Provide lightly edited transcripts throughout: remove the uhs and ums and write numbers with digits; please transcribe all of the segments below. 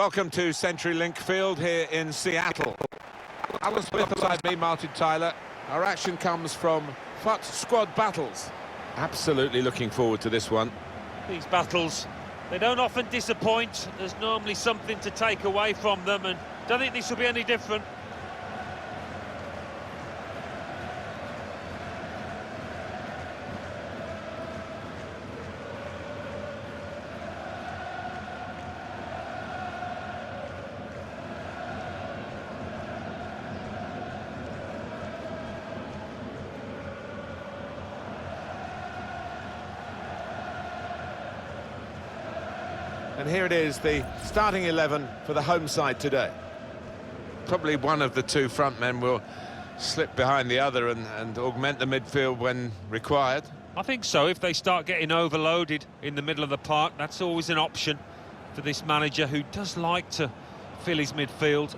Welcome to Century Link Field here in Seattle. Alan Smith beside me, Martin Tyler. Our action comes from FUT squad battles. Absolutely looking forward to this one. These battles, they don't often disappoint. There's normally something to take away from them, and don't think this will be any different. And here it is, the starting 11 for the home side today. Probably one of the two front men will slip behind the other and augment the midfield when required. I think so. If they start getting overloaded in the middle of the park, that's always an option for this manager, who does like to fill his midfield.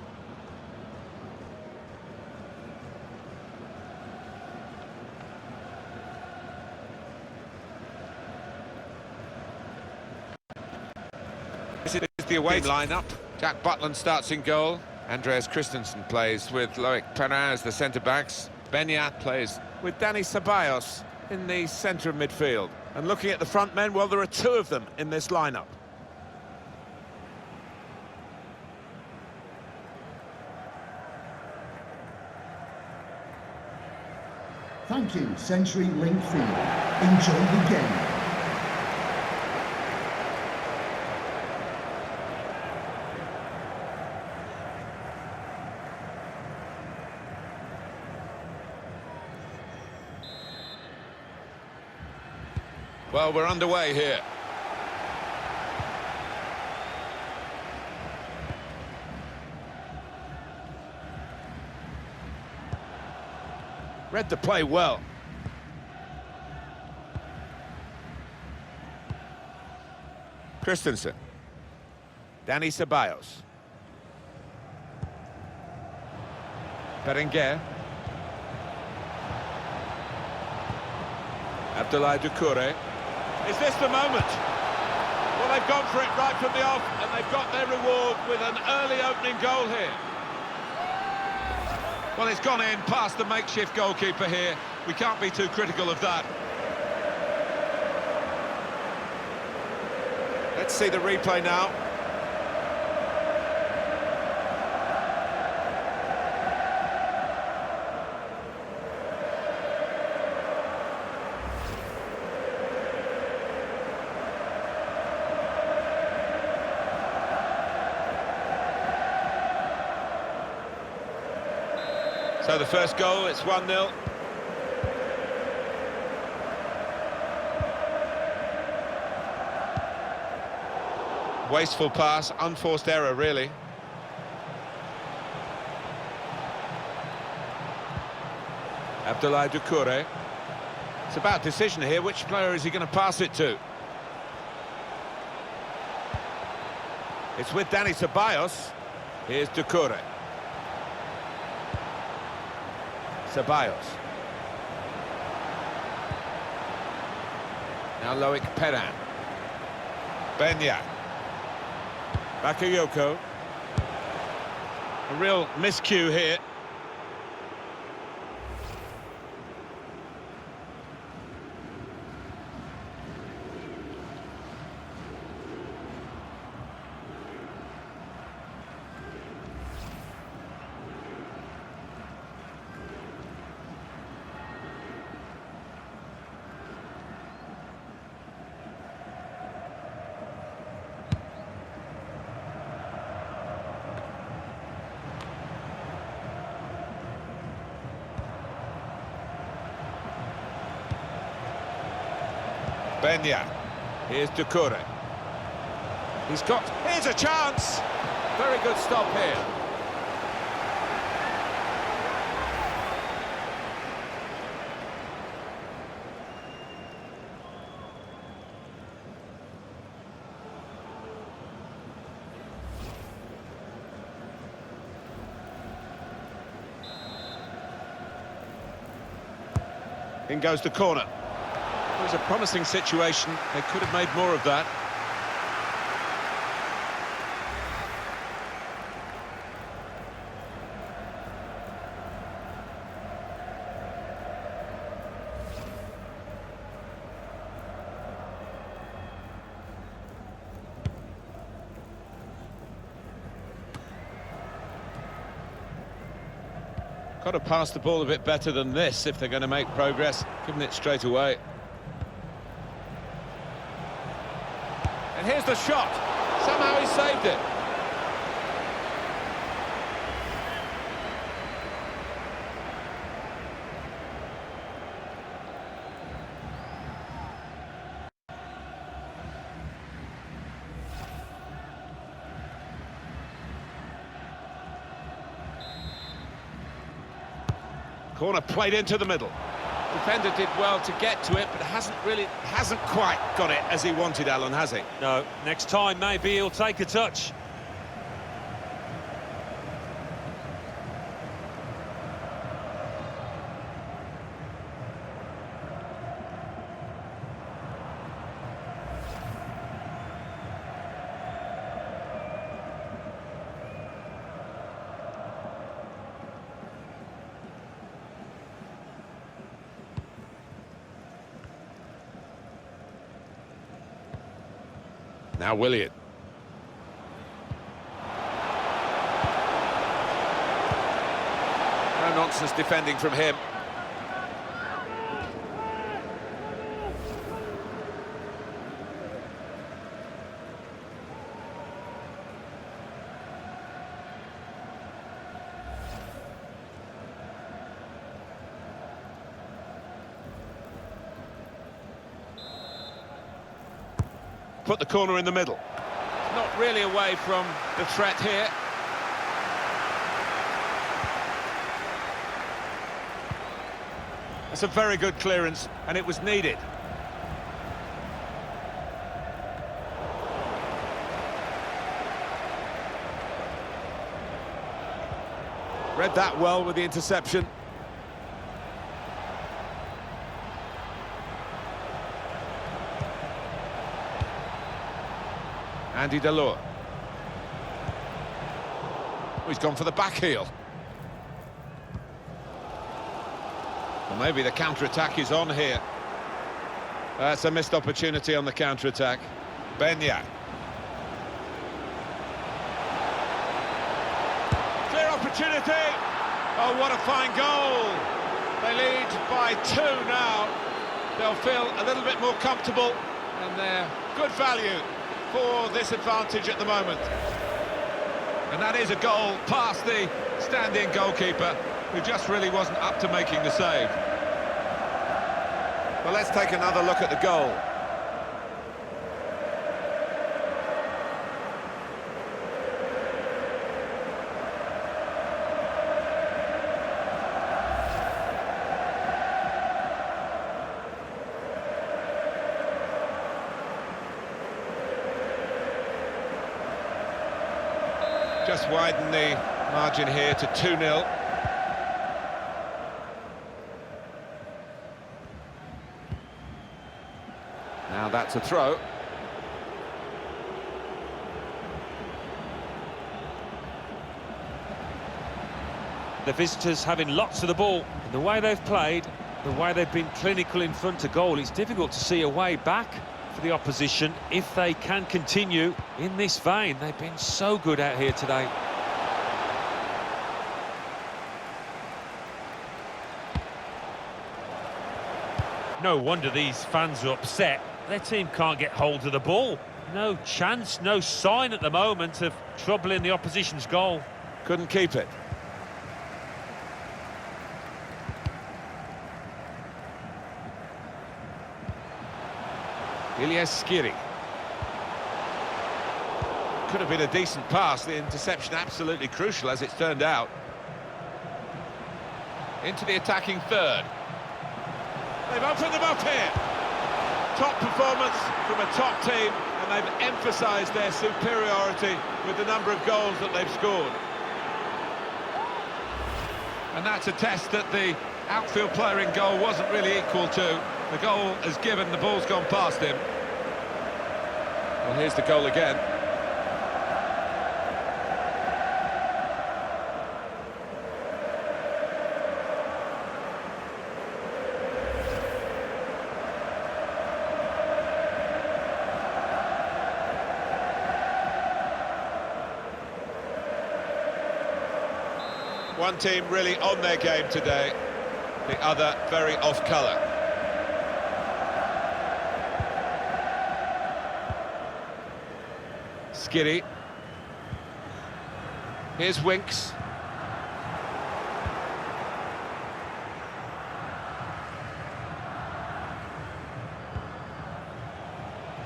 This is the away lineup. Jack Butland starts in goal. Andreas Christensen plays with Loic Perrin as the centre-backs. Benyat plays with Dani Ceballos in the centre of midfield. And looking at the front men, well, there are two of them in this lineup. Thank you, Century Link Field. Enjoy the game. Well, we're underway here. Read the play well. Christensen. Dani Ceballos. Berenguer. Abdoulaye Doucouré. Is this the moment? Well, they've gone for it right from the off, and they've got their reward with an early opening goal here. Well, it's gone in past the makeshift goalkeeper here. We can't be too critical of that. Let's see the replay now. So the first goal, it's 1-0. Wasteful pass, unforced error, really. Abdoulaye Doucouré. It's about decision here. Which player is he going to pass it to? It's with Dani Ceballos. Here's Doucouré. Ceballos. Now Loic Perrin. Benyat. Bakayoko. A real miscue here. Benyat. Here's Doucouré. Here's a chance! Very good stop here. In goes the corner. It was a promising situation. They could have made more of that. Got to pass the ball a bit better than this if they're going to make progress, giving it straight away. And here's the shot. Somehow he saved it. Corner played into the middle. Defender did well to get to it, but hasn't quite got it as he wanted, Alan, has he? No, next time maybe he'll take a touch. Now Willian. No nonsense defending from him. Put the corner in the middle. Not really away from the threat here. That's a very good clearance, and it was needed. Read that well with the interception. Andy Delort. Oh, he's gone for the back heel. Well, maybe the counter-attack is on here. That's a missed opportunity on the counter-attack. Benyat. Clear opportunity. Oh, what a fine goal. They lead by 2 now. They'll feel a little bit more comfortable, and they're good value for this advantage at the moment. And that is a goal past the standing goalkeeper, who just really wasn't up to making the save. Well, let's take another look at the goal. Just widen the margin here to 2-0. Now that's a throw. The visitors having lots of the ball. And the way they've played, the way they've been clinical in front of goal, it's difficult to see a way back for the opposition if they can continue in this vein. They've been so good out here today. No wonder these fans are upset. Their team can't get hold of the ball. No chance, no sign at the moment of trouble in the opposition's goal. Couldn't keep it. Ilyas Skiri. Could have been a decent pass. The interception absolutely crucial, as it's turned out. Into the attacking third. They've opened them up here. Top performance from a top team, and they've emphasised their superiority with the number of goals that they've scored. And that's a test that the outfield player in goal wasn't really equal to. The goal is given, the ball's gone past him. Well, here's the goal again. One team really on their game today, the other very off-colour. Skiddy. Here's Winks.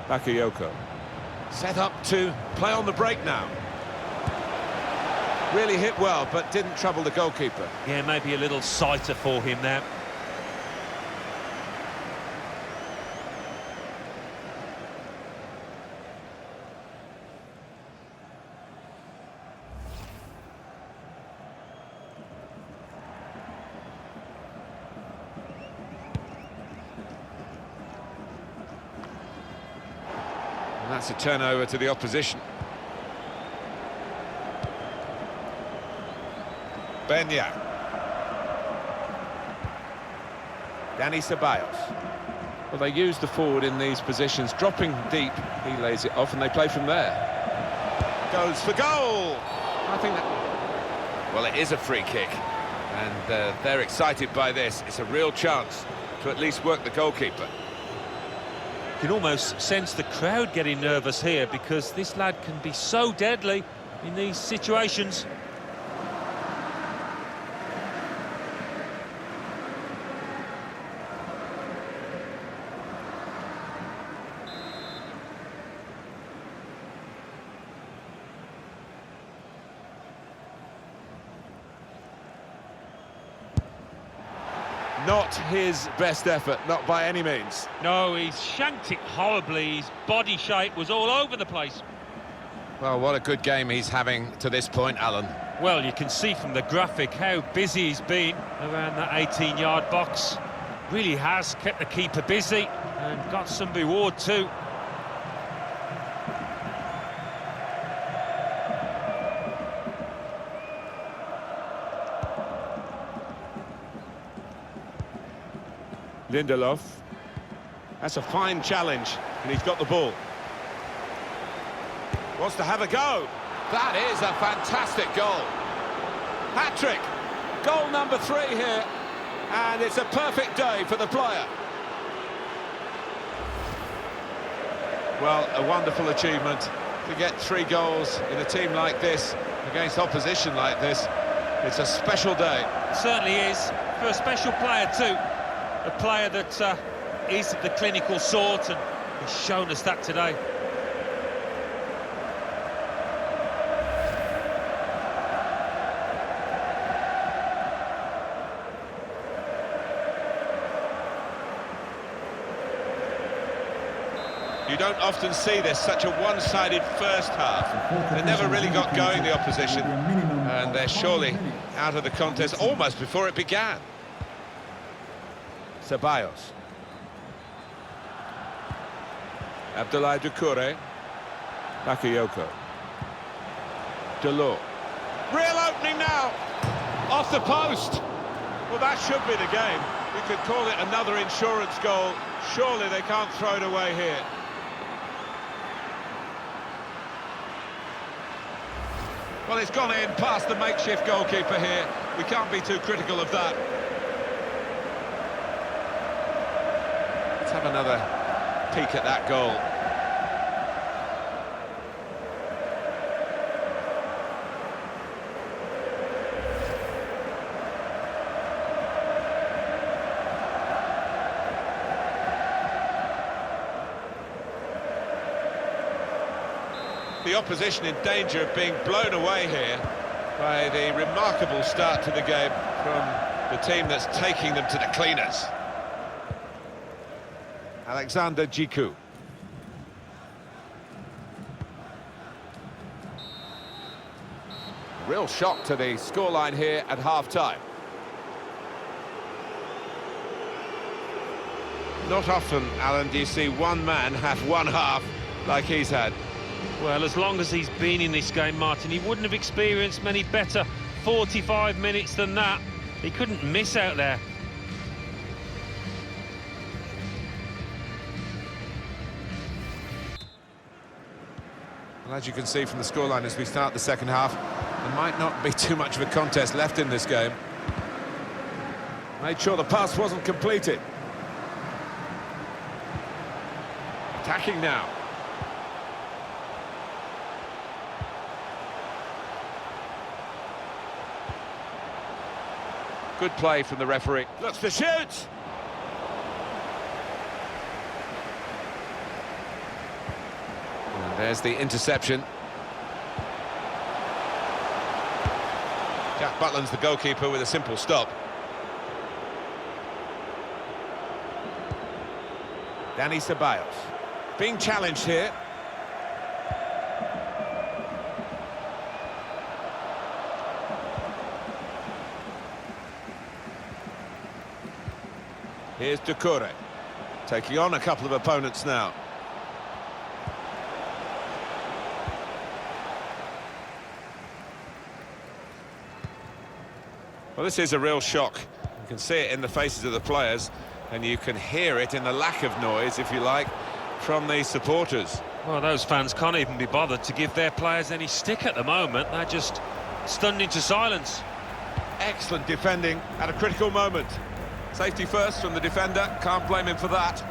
Bakayoko. Set up to play on the break now. Really hit well, but didn't trouble the goalkeeper. Yeah, maybe a little sighter for him there. And that's a turnover to the opposition. Benya. Dani Ceballos. Well, they use the forward in these positions, dropping deep. He lays it off and they play from there. Goes for goal! I think that... Well, it is a free kick. And they're excited by this. It's a real chance to at least work the goalkeeper. You can almost sense the crowd getting nervous here because this lad can be so deadly in these situations. Not his best effort, not by any means. No, he's shanked it horribly. His body shape was all over the place. Well, what a good game he's having to this point, Alan. Well, you can see from the graphic how busy he's been around that 18-yard box. Really has kept the keeper busy and got some reward too. Lindelof. That's a fine challenge, and he's got the ball. Wants to have a go. That is a fantastic goal. Hat-trick. Goal number 3 here, and it's a perfect day for the player. Well, a wonderful achievement to get 3 goals in a team like this, against opposition like this. It's a special day. It certainly is, for a special player too. A player that is the clinical sort, and he's shown us that today. You don't often see this, such a one-sided first half. They never really got going, the opposition, and they're surely out of the contest almost before it began. Ceballos. Abdoulaye Doucouré. Bakayoko. Delors. Real opening now! Off the post! Well, that should be the game. We could call it another insurance goal. Surely they can't throw it away here. Well, it's gone in past the makeshift goalkeeper here. We can't be too critical of that. Let's have another peek at that goal. The opposition in danger of being blown away here by the remarkable start to the game from the team that's taking them to the cleaners. Alexander Djiku. Real shock to the scoreline here at half-time. Not often, Alan, do you see one man have one half like he's had. Well, as long as he's been in this game, Martin, he wouldn't have experienced many better 45 minutes than that. He couldn't miss out there. Well, as you can see from the scoreline as we start the second half, There might not be too much of a contest left in this game. Made sure the pass wasn't completed. Attacking now. Good play from the referee. Looks to shoot! And there's the interception. Jack Butland's the goalkeeper with a simple stop. Dani Ceballos being challenged here. Here's Doucouré, taking on a couple of opponents now. Well, this is a real shock. You can see it in the faces of the players, and you can hear it in the lack of noise, if you like, from the supporters. Well, those fans can't even be bothered to give their players any stick at the moment. They're just stunned into silence. Excellent defending at a critical moment. Safety first from the defender, can't blame him for that.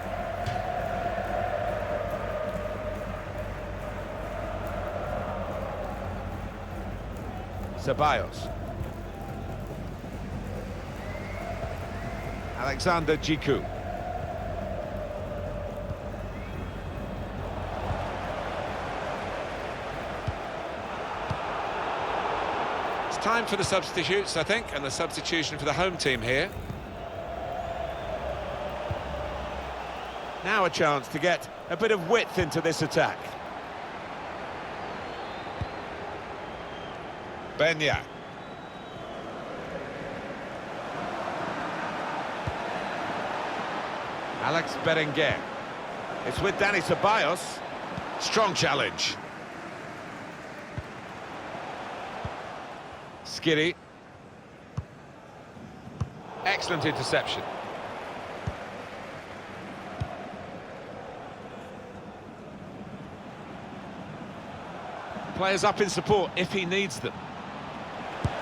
Ceballos. Alexander Djiku. It's time for the substitutes, I think, and the substitution for the home team here. Now a chance to get a bit of width into this attack. Beñat. Alex Berenguer. It's with Dani Ceballos. Strong challenge. Skiri. Excellent interception. Players up in support if he needs them.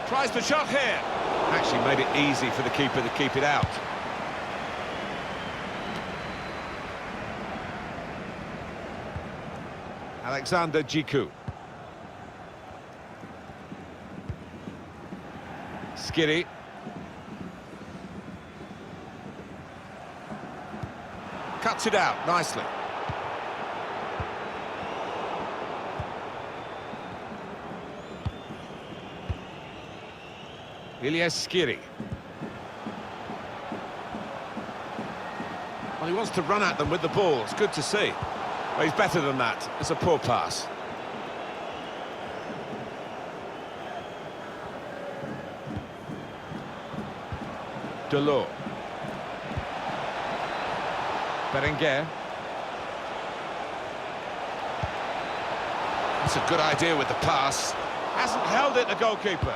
Tries the shot here. Actually made it easy for the keeper to keep it out. Alexander Djiku. Skiri. Cuts it out nicely. Ilyas Skiri. Well, he wants to run at them with the ball. It's good to see. Well, he's better than that. It's a poor pass. Delors. Berenguer. That's a good idea with the pass. Hasn't held it, the goalkeeper.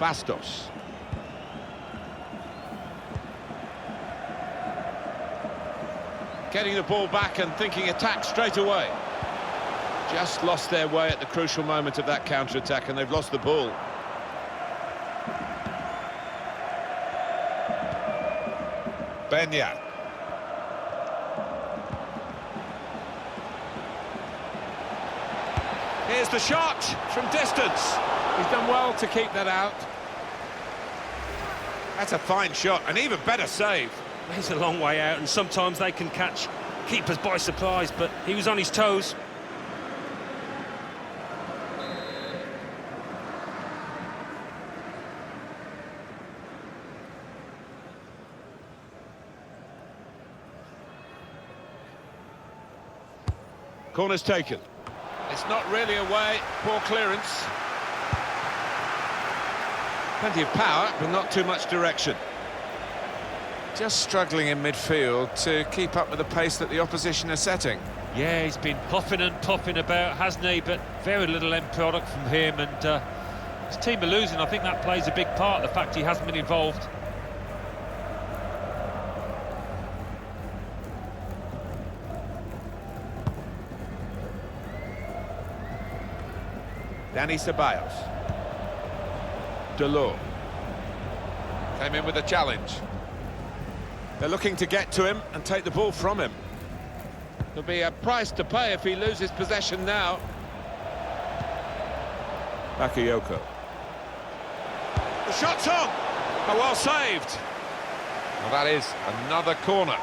Bastos. Getting the ball back and thinking attack straight away. Just lost their way at the crucial moment of that counter-attack, and they've lost the ball. Beñat. Here's the shot from distance. He's done well to keep that out. That's a fine shot, an even better save. He's a long way out, and sometimes they can catch keepers by surprise, but he was on his toes. Corner's taken. It's not really away, poor clearance. Plenty of power, but not too much direction. Just struggling in midfield to keep up with the pace that the opposition are setting. Yeah, he's been popping and popping about, hasn't he? But very little end product from him, and his team are losing. I think that plays a big part, the fact he hasn't been involved. Dani Ceballos. Delors. Came in with a challenge. They're looking to get to him and take the ball from him. There'll be a price to pay if he loses possession now. Bakayoko. The shot's on! Oh, well saved. Well, that is another corner.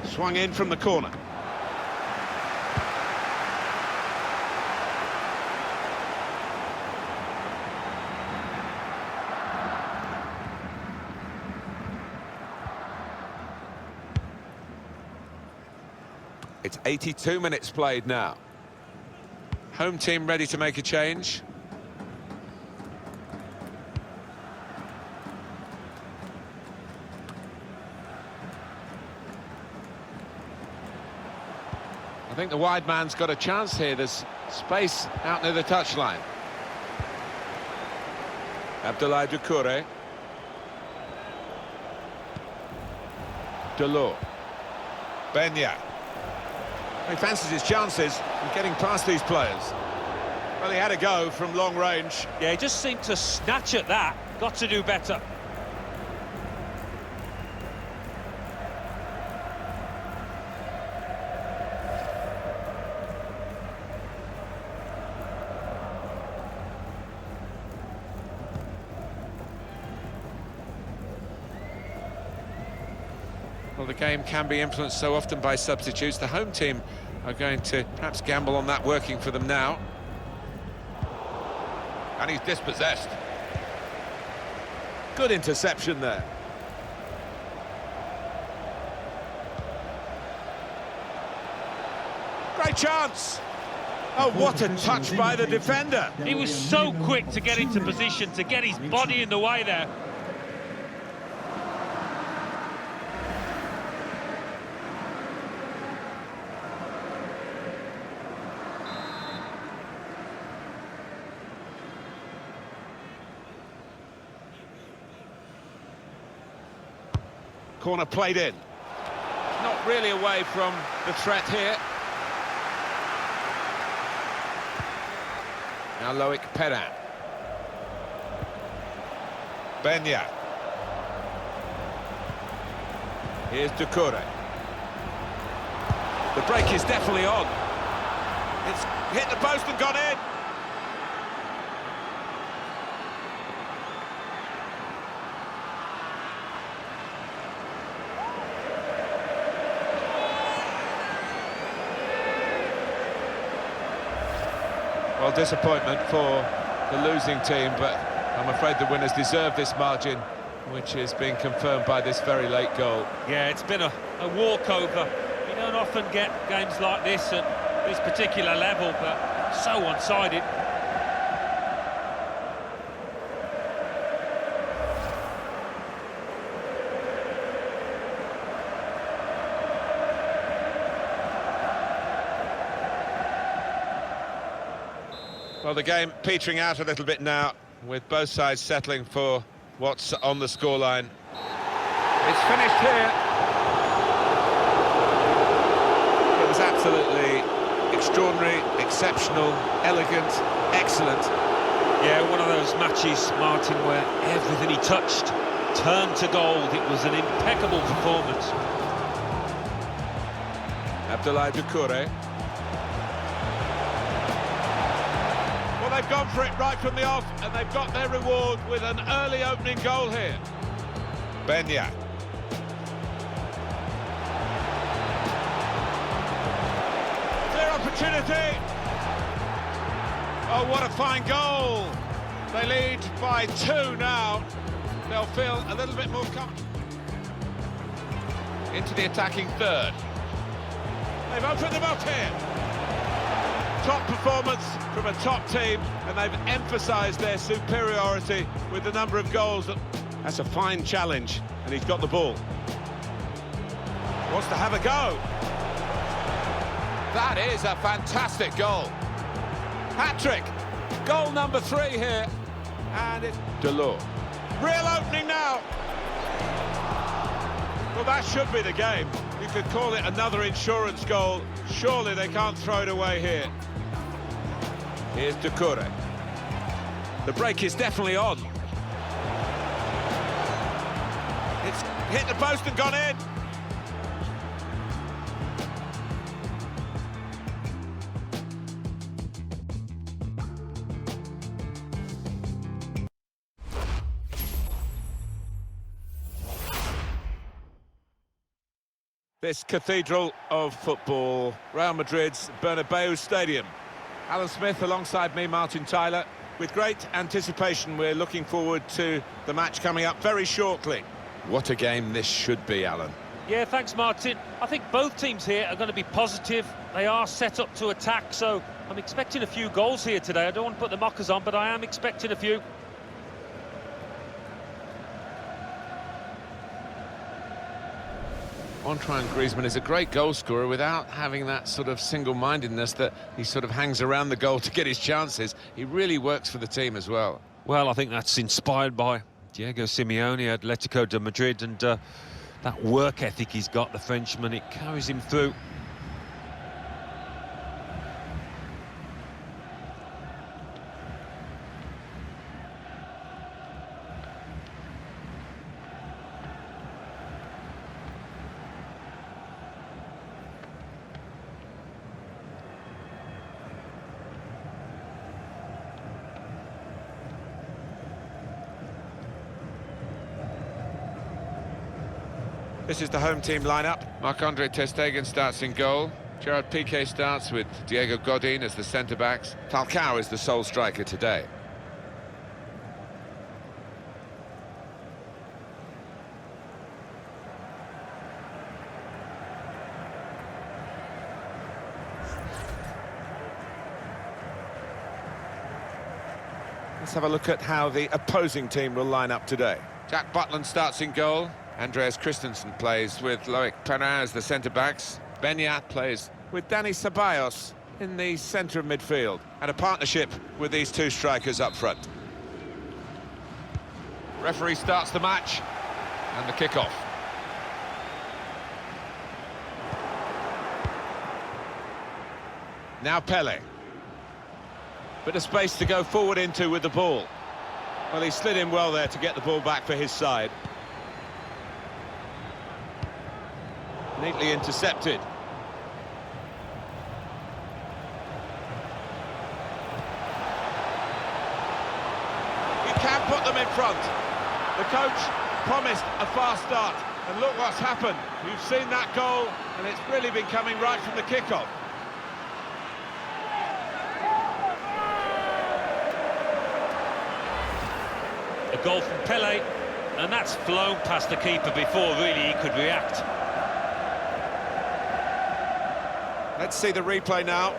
Swung in from the corner. It's 82 minutes played now. Home team ready to make a change. I think the wide man's got a chance here. There's space out near the touchline. Abdoulaye Doucouré. Delors. Benyat. He fancies his chances in getting past these players. Well, he had a go from long range. Yeah, he just seemed to snatch at that. Got to do better. Well, the game can be influenced so often by substitutes. The home team are going to perhaps gamble on that working for them now. And he's dispossessed. Good interception there. Great chance. Oh, what a touch by the defender. He was so quick to get into position, to get his body in the way there. Corner played in. Not really away from the threat here. Now Loic Perrin. Benyat. Here's Doucouré. The break is definitely on. It's hit the post and gone in. Well, disappointment for the losing team, but I'm afraid the winners deserve this margin, which is being confirmed by this very late goal. Yeah, it's been a walkover. You don't often get games like this at this particular level, but so one-sided. Well, the game petering out a little bit now, with both sides settling for what's on the scoreline. It's finished here. It was absolutely extraordinary, exceptional, elegant, excellent. Yeah, one of those matches, Martin, where everything he touched turned to gold. It was an impeccable performance. Abdoulaye Doucouré. Well, they've gone for it right from the off, and they've got their reward with an early opening goal here. Benyat. Clear opportunity. Oh, what a fine goal. They lead by 2 now. They'll feel a little bit more comfortable. Into the attacking third. They've opened them up here. Top performance from a top team, and they've emphasised their superiority with the number of goals. That's a fine challenge, and he's got the ball. Wants to have a go. That is a fantastic goal. Hat-trick. Goal number 3 here. And it's Delors. Real opening now. Well, that should be the game. You could call it another insurance goal Surely they can't throw it away here. Here's Doucouré. The break is definitely on. It's hit the post and gone in. This cathedral of football, Real Madrid's Bernabeu Stadium. Alan Smith alongside me, Martin Tyler. With great anticipation, we're looking forward to the match coming up very shortly. What a game this should be, Alan. Yeah, thanks, Martin. I think both teams here are going to be positive. They are set up to attack, so I'm expecting a few goals here today. I don't want to put the mockers on, but I am expecting a few. Antoine Griezmann is a great goal scorer without having that sort of single-mindedness that he sort of hangs around the goal to get his chances. He really works for the team as well. Well, I think that's inspired by Diego Simeone, Atletico de Madrid, and that work ethic he's got, the Frenchman. It carries him through. This is the home team lineup. Marc-Andre ter Stegen starts in goal. Gerard Piqué starts with Diego Godin as the centre-backs. Falcao is the sole striker today. Let's have a look at how the opposing team will line up today. Jack Butland starts in goal. Andreas Christensen plays with Loic Perrin as the centre-backs. Benyat plays with Dani Ceballos in the centre of midfield. And a partnership with these two strikers up front. Referee starts the match and the kick-off. Now Pele. Bit of space to go forward into with the ball. Well, he slid in well there to get the ball back for his side. Neatly intercepted. You can put them in front. The coach promised a fast start, and look what's happened. You've seen that goal, and it's really been coming right from the kickoff. A goal from Pele, and that's flown past the keeper before really he could react. Let's see the replay now.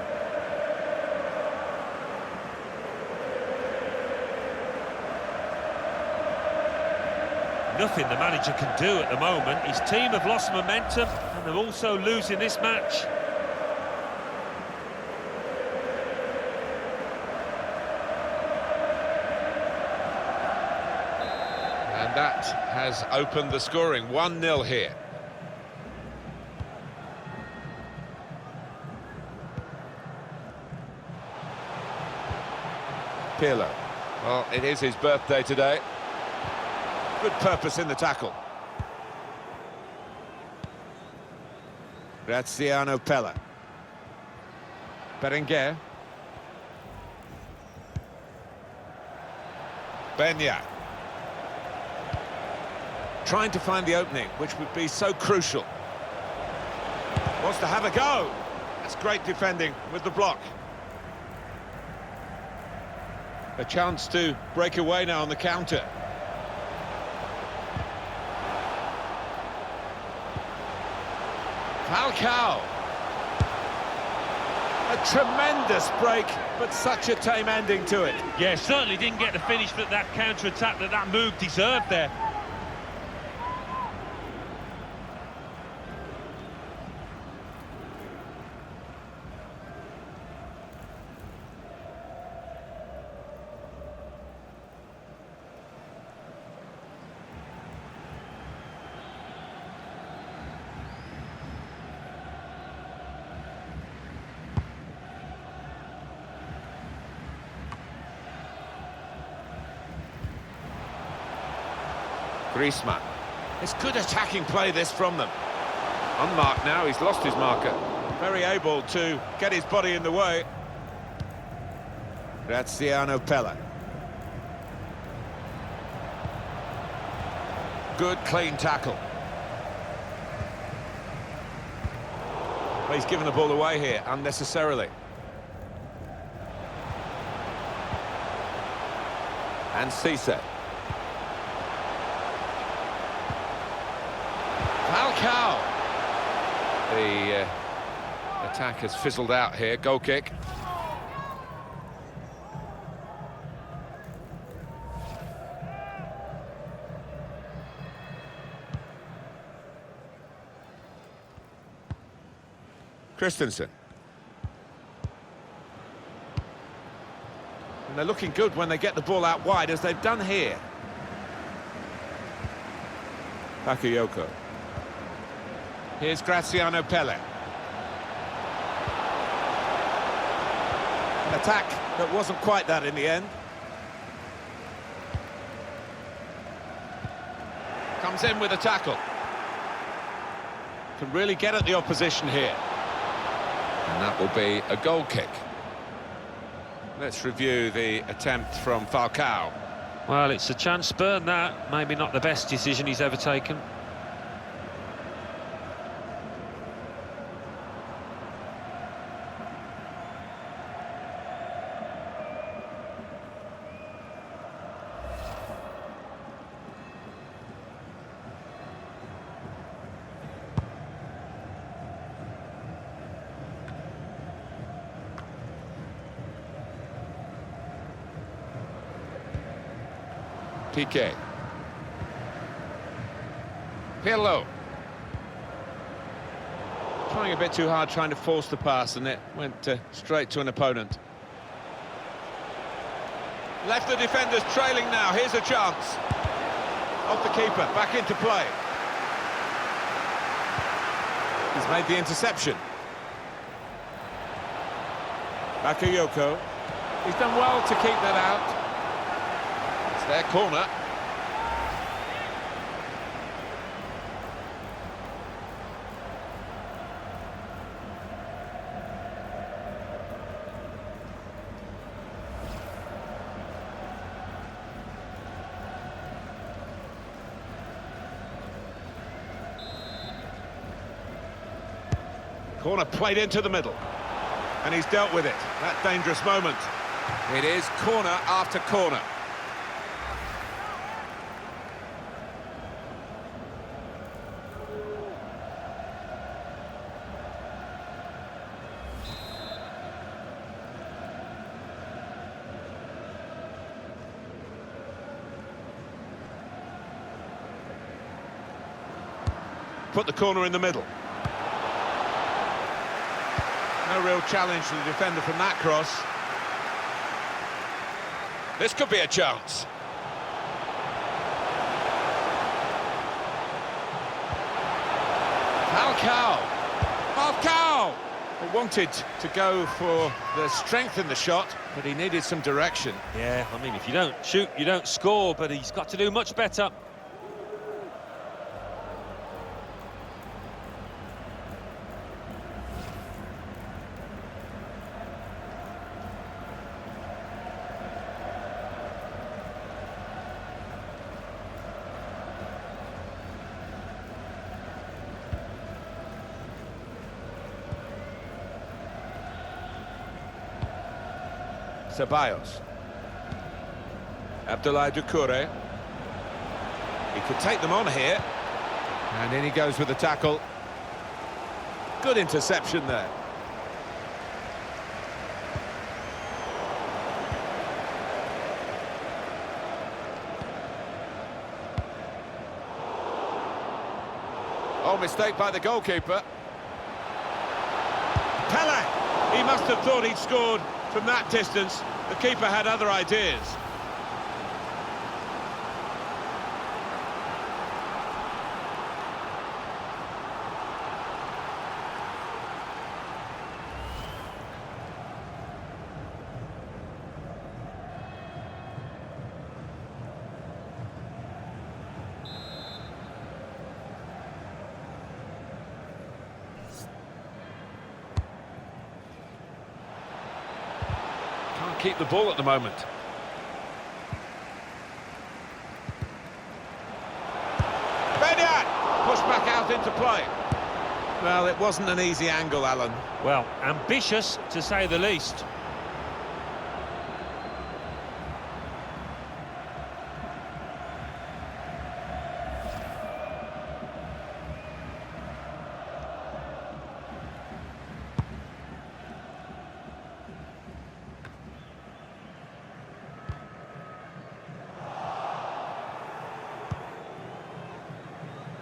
Nothing the manager can do at the moment. His team have lost momentum and they're also losing this match. And that has opened the scoring. 1-0 here. Pirlo. Well, it is his birthday today. Good purpose in the tackle. Graziano Pella. Berenguer. Benyat. Trying to find the opening, which would be so crucial. Wants to have a go. That's great defending with the block. A chance to break away now on the counter. Falcao. A tremendous break, but such a tame ending to it. Yeah, certainly didn't get the finish that counter-attack that move deserved there. Griezmann. It's good attacking play, this, from them. Unmarked now, he's lost his marker. Very able to get his body in the way. Graziano Pella. Good, clean tackle. Well, he's given the ball away here, unnecessarily. And Cisse. Falcao. The attack has fizzled out here. Goal kick. Christensen. And they're looking good when they get the ball out wide, as they've done here. Bakayoko. Here's Graziano Pelle. An attack that wasn't quite that in the end. Comes in with a tackle. Can really get at the opposition here. And that will be a goal kick. Let's review the attempt from Falcao. Well, it's a chance burn, that. Maybe not the best decision he's ever taken. Piqué. Pirlo. Trying a bit too hard, trying to force the pass, and it went straight to an opponent. Left the defenders trailing now. Here's a chance. Off the keeper, back into play. He's made the interception. Bakayoko. He's done well to keep that out. Their corner. Corner played into the middle. And he's dealt with it. That dangerous moment. It is corner after corner. Put the corner in the middle. No real challenge to the defender from that cross. This could be a chance. Falcao. Falcao! He wanted to go for the strength in the shot, but he needed some direction. Yeah, I mean, if you don't shoot, you don't score, but he's got to do much better. Ceballos. Abdoulaye Doucouré. He could take them on here. And in he goes with the tackle. Good interception there. Oh, mistake by the goalkeeper. Pele! He must have thought he'd scored from that distance. The keeper had other ideas. can't keep the ball at the moment. Benyat! Pushed back out into play. Well, it wasn't an easy angle, Alan. Well, ambitious, to say the least.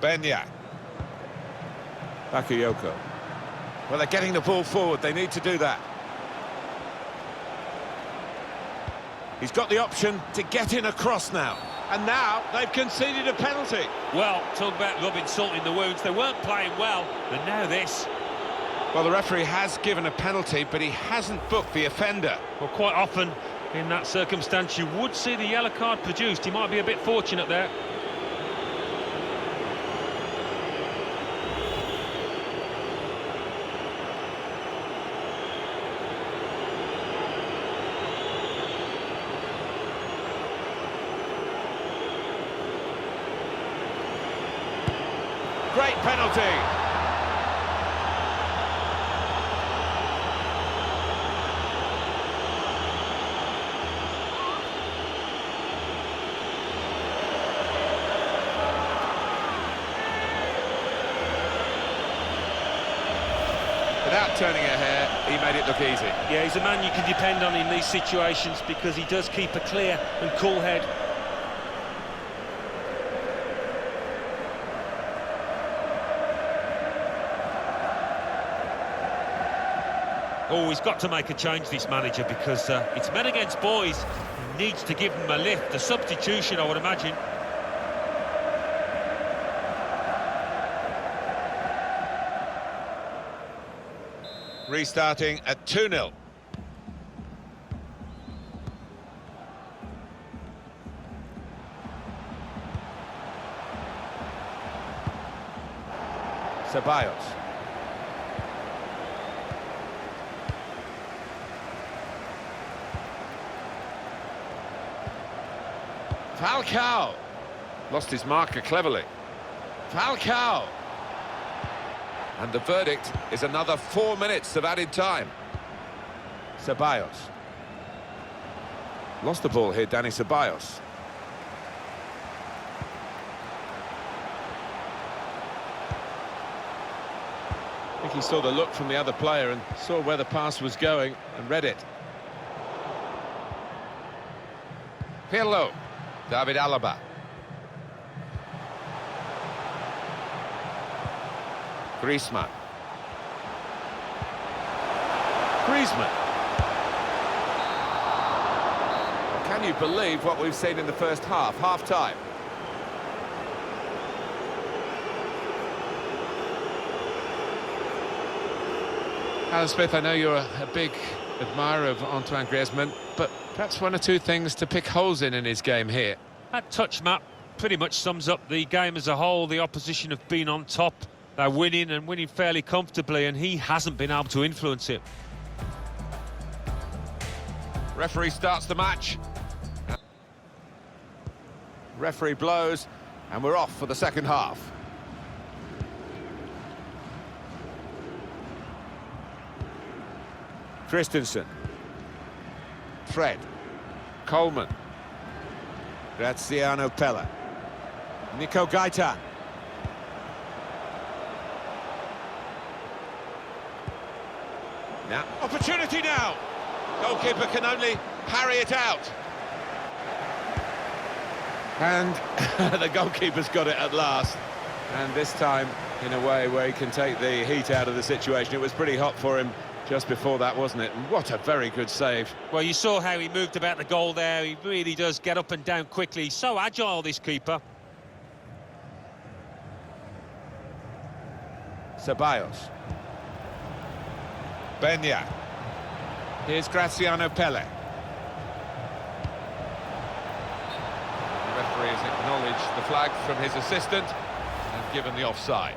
Benyat. Bakayoko. Well, they're getting the ball forward. They need to do that. He's got the option to get in across now. And now they've conceded a penalty. Well, talk about rubbing salt in the wounds. They weren't playing well, and now this. Well, the referee has given a penalty, but he hasn't booked the offender. Well, quite often in that circumstance, you would see the yellow card produced. He might be a bit fortunate there. Great penalty. Without turning a hair, he made it look easy. Yeah, he's a man you can depend on in these situations because he does keep a clear and cool head. Oh, he's got to make a change, this manager, because it's men against boys. He needs to give them a lift. A substitution, I would imagine. Restarting at 2-0. Ceballos. Falcao. Lost his marker cleverly. Falcao. And the verdict is another 4 minutes of added time. Ceballos. Lost the ball here, Dani Ceballos. I think he saw the look from the other player and saw where the pass was going and read it. Pirlo. David Alaba. Griezmann. Can you believe what we've seen in the first half? Half-time. Alan Smith, I know you're a big admirer of Antoine Griezmann, but perhaps one or two things to pick holes in his game here. That touch map pretty much sums up the game as a whole. The opposition have been on top. They're winning and winning fairly comfortably, and he hasn't been able to influence it. Referee starts the match. Referee blows, and we're off for the second half. Christensen. Fred. Coleman. Graziano Pella. Nico Gaeta. Now, opportunity now. Goalkeeper can only parry it out. And the goalkeeper's got it at last. And this time, in a way where he can take the heat out of the situation. It was pretty hot for him just before that, wasn't it? And what a very good save. Well, you saw how he moved about the goal there. He really does get up and down quickly. He's so agile, this keeper. Ceballos. Benyat. Here's Graziano Pelle. The referee has acknowledged the flag from his assistant and given the offside.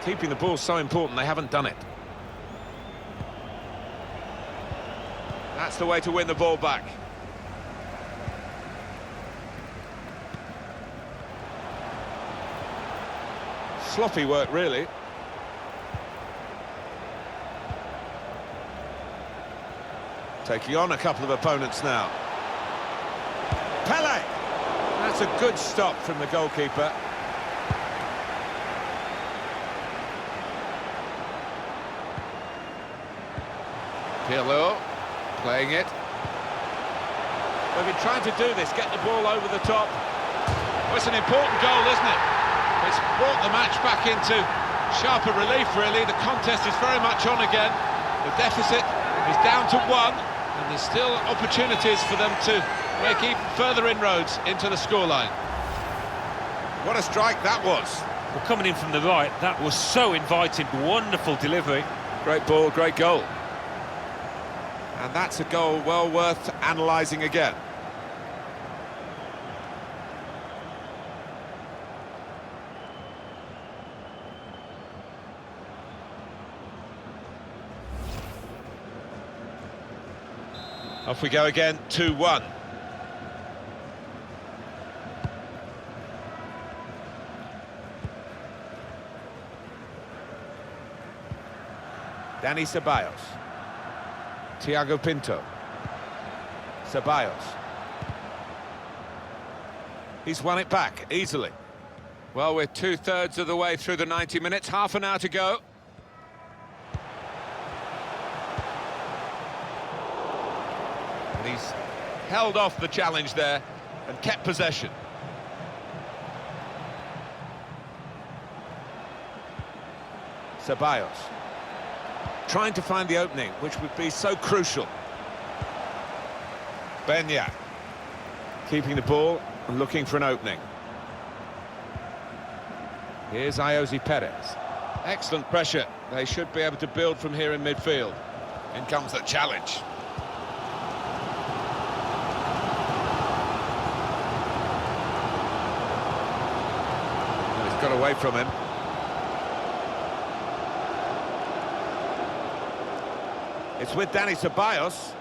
Keeping the ball so important, they haven't done it. That's the way to win the ball back. Sloppy work, really. Taking on a couple of opponents now. Pele! That's a good stop from the goalkeeper. Pirlo playing it. They've been trying to do this, get the ball over the top. Well, it's an important goal, isn't it? It's brought the match back into sharper relief, really. The contest is very much on again. The deficit is down to 1, and there's still opportunities for them to make even further inroads into the scoreline. What a strike that was. Well, coming in from the right, that was so inviting. Wonderful delivery. Great ball, great goal. And that's a goal well worth analysing again. Off we go again, 2-1. Dani Ceballos. Thiago Pinto. Ceballos. He's won it back easily. Well, we're 2/3 of the way through the 90 minutes, half an hour to go. And he's held off the challenge there and kept possession. Ceballos. Trying to find the opening, which would be so crucial. Beñat. Keeping the ball and looking for an opening. Here's Ayoze Perez. Excellent pressure. They should be able to build from here in midfield. In comes the challenge. He's got away from him. It's with Dani Ceballos.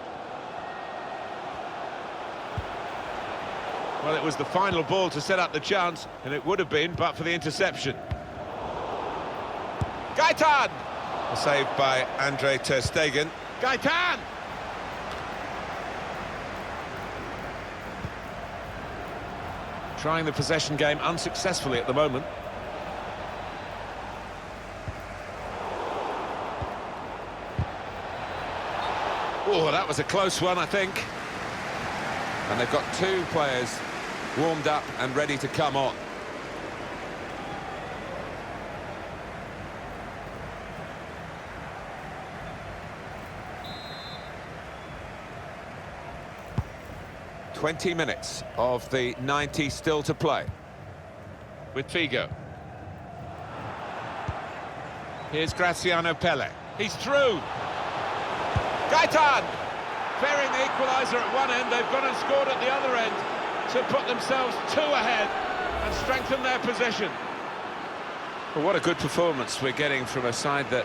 Well, it was the final ball to set up the chance, and it would have been, but for the interception. Gaetan! A save by Andre ter Stegen. Gaetan! Trying the possession game unsuccessfully at the moment. Oh, that was a close one, I think. And they've got 2 players warmed up and ready to come on. "20 minutes of the 90 still to play. With Figo. Here's Graziano Pelle. He's through. Gaetan! Fearing the equaliser at one end, they've gone and scored at the other end to put themselves 2 ahead and strengthen their position. Well, what a good performance we're getting from a side that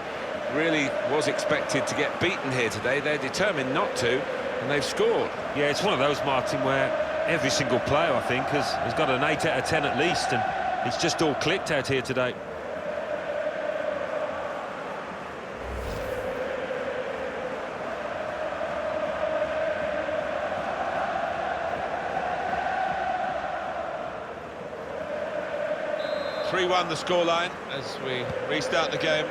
really was expected to get beaten here today. They're determined not to, and they've scored. Yeah, it's one of those, Martin, where every single player, I think, has got an 8 out of 10 at least, and it's just all clicked out here today. Three-1 the scoreline as we restart the game.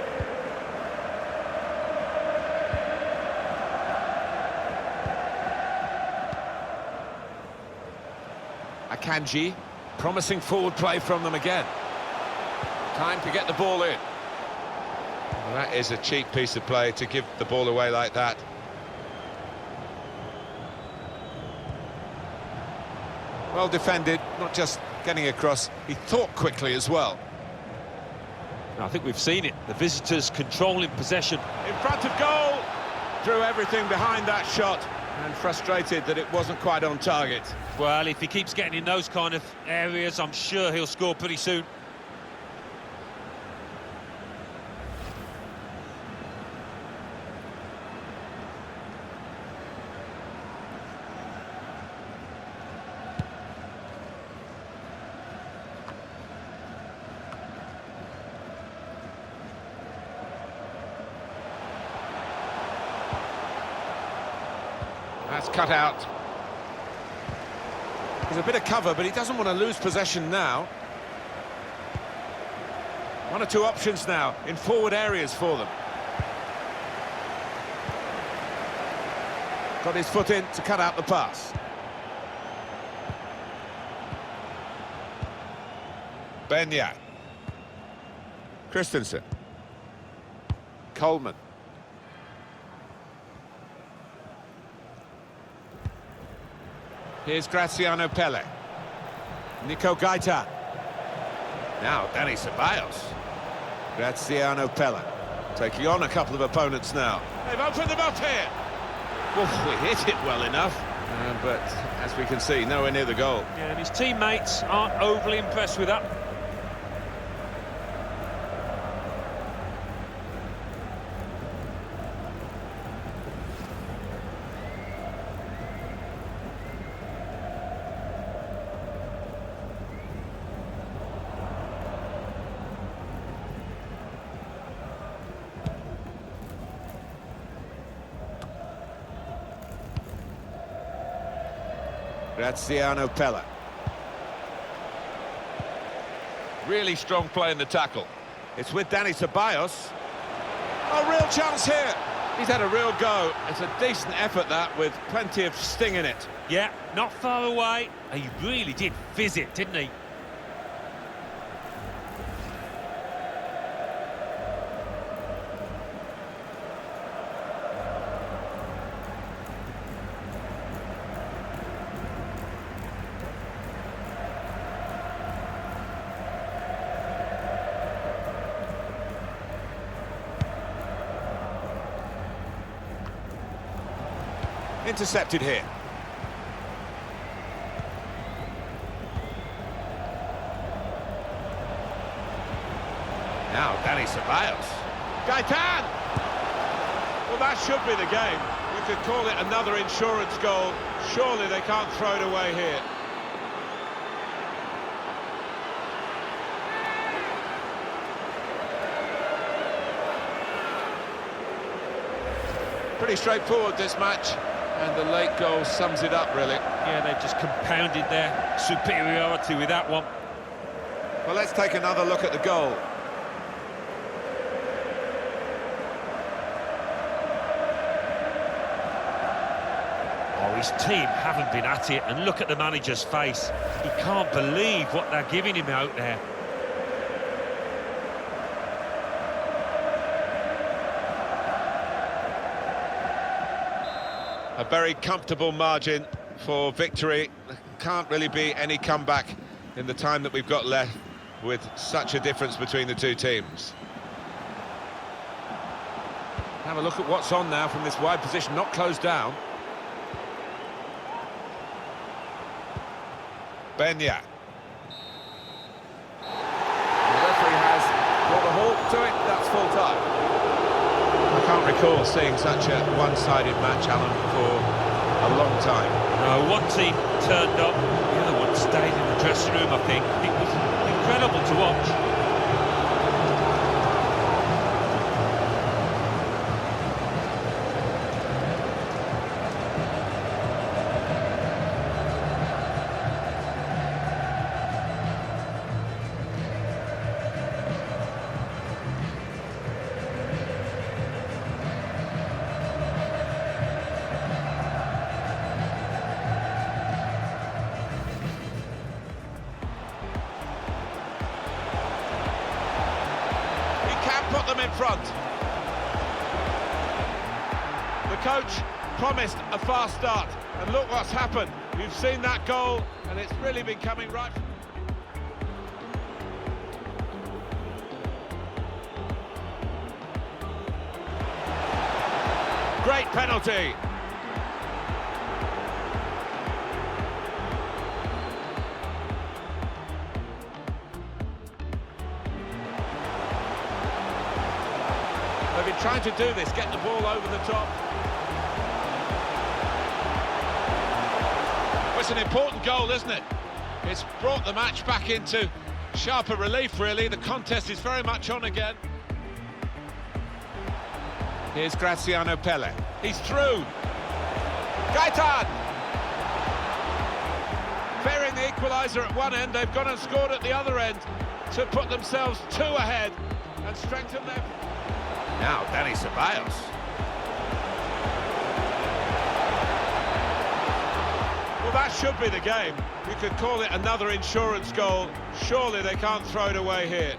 Akanji, promising forward play from them again. Time to get the ball in. Well, that is a cheap piece of play to give the ball away like that. Well defended, not just getting across, he thought quickly as well. I think we've seen it, the visitors controlling possession. In front of goal, threw everything behind that shot and frustrated that it wasn't quite on target. Well, if he keeps getting in those kind of areas, I'm sure he'll score pretty soon. cut out. There's a bit of cover, but he doesn't want to lose possession now. One or two options now in forward areas for them. Got his foot in to cut out the pass. Benyat. Christensen. Coleman. Here's Graziano Pelle. Nico Gaeta. Now Dani Ceballos. Graziano Pelle. Taking on a couple of opponents now. They've opened them up here. Oof, we hit it well enough. But as we can see, nowhere near the goal. Yeah, and his teammates aren't overly impressed with that. Graziano Pelle. Really strong play in the tackle. It's with Dani Ceballos. A real chance here. He's had a real go. It's a decent effort, that, with plenty of sting in it. Yeah, not far away. He really did fizz it, didn't he? Intercepted here. Now Dani Ceballos. Gaetan! Well, that should be the game. We could call it another insurance goal. Surely they can't throw it away here. Pretty straightforward, this match, and the late goal sums it up, really. Yeah, they've just compounded their superiority with that one. Well, let's take another look at the goal. Oh, his team haven't been at it, and look at the manager's face. He can't believe what they're giving him out there. A very comfortable margin for victory. There can't really be any comeback in the time that we've got left with such a difference between the two teams. Have a look at what's on now from this wide position, not closed down. Benyat. The referee has brought a halt to it, that's full time. I can't recall seeing such a one-sided match, Alan, for a long time. No, one team turned up, the other one stayed in the dressing room, I think. It was incredible to watch. Put them in front. The coach promised a fast start, and look what's happened. You've seen that goal, and it's really been coming right. Great penalty. They've been trying to do this, get the ball over the top. Well, it's an important goal, isn't it? It's brought the match back into sharper relief, really. The contest is very much on again. Here's Graziano Pelle. He's through. Gaetan! Fearing the equaliser at one end, they've gone and scored at the other end to put themselves 2 ahead and strengthen their... Now, Dani Ceballos. Well, that should be the game. You could call it another insurance goal. Surely they can't throw it away here.